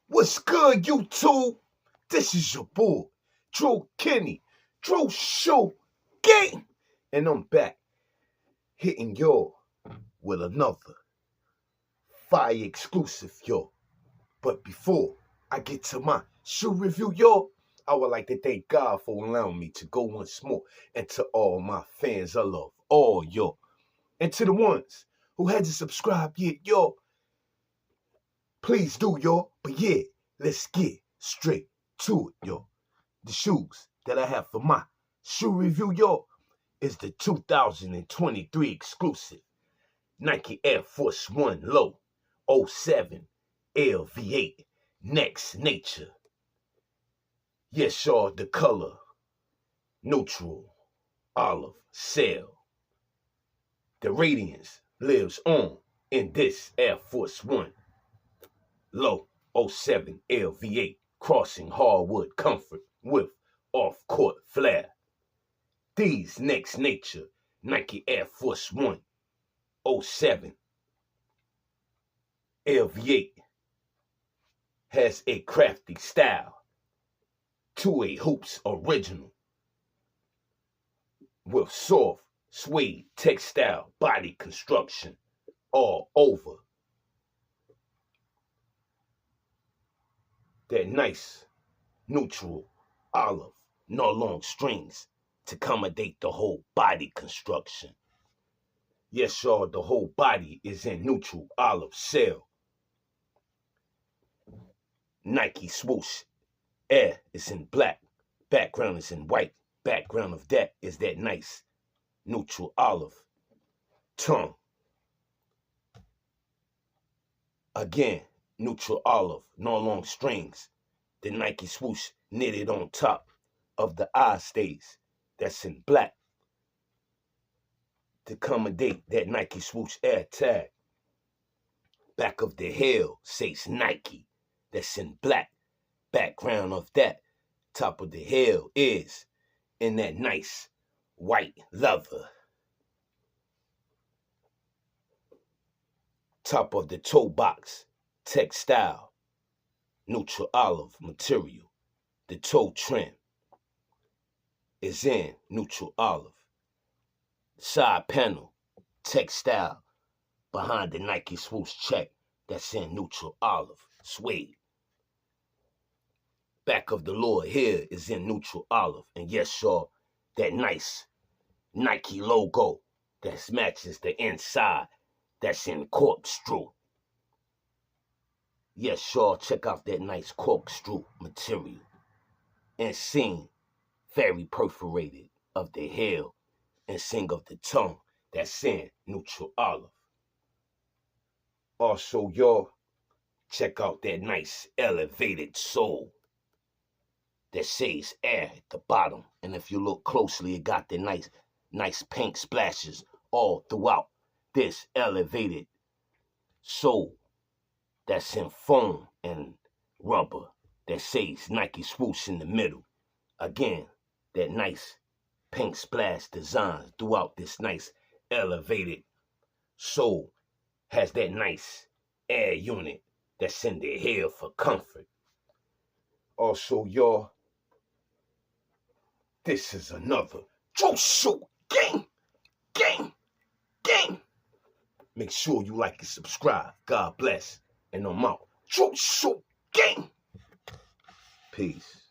What's good, YouTube? This is your boy, Drew Kenny, DrewShoeGame, and I'm back hitting y'all with another fire exclusive, y'all. But before I get to my shoe review, y'all, I would like to thank God for allowing me to go once more, and to all my fans, I love all y'all. And to the ones who hadn't subscribed yet, y'all, please do, y'all. But yeah, let's get straight to it, y'all. The shoes that I have for my shoe review, y'all, is the 2023 exclusive Nike Air Force One Low 07 LV8 Next Nature. Yes, y'all, the color neutral olive sail. The radiance lives on in this Air Force One Low 07 LV8 crossing hardwood comfort with off-court flair. These Next Nature Nike Air Force One 07 LV8 has a crafty style to a hoops original with soft suede textile body construction all over. That nice neutral olive, no long strings to accommodate the whole body construction. Yes, y'all, the whole body is in neutral olive sail. Nike swoosh air is in black, background is in white. Background of that is that nice neutral olive tongue. Again, neutral olive, no long strings. The Nike swoosh knitted on top of the eye stays. That's in black to accommodate that Nike swoosh air tag. Back of the heel says Nike. That's in black. Background of that top of the heel is in that nice white leather. Top of the toe box, textile, neutral olive material. The toe trim is in neutral olive. Side panel, textile, behind the Nike swoosh check, that's in neutral olive, suede. Back of the lower here is in neutral olive. And yes, y'all, that nice Nike logo that matches the inside, that's in corkscrew. Yes, y'all, check out that nice corkscrew material. Inseam, very perforated of the heel, inseam of the tongue, that's in neutral olive. Also, y'all, check out that nice elevated sole that says air at the bottom. And if you look closely, it got the nice pink splashes all throughout this elevated sole that's in foam and rubber that says Nike swoosh in the middle. Again, that nice pink splash design throughout this nice elevated sole has that nice air unit that's in the heel for comfort. Also, y'all, this is another DrewShoeGame. Make sure you like and subscribe. God bless. And I'm out. DrewShoeGame. Peace.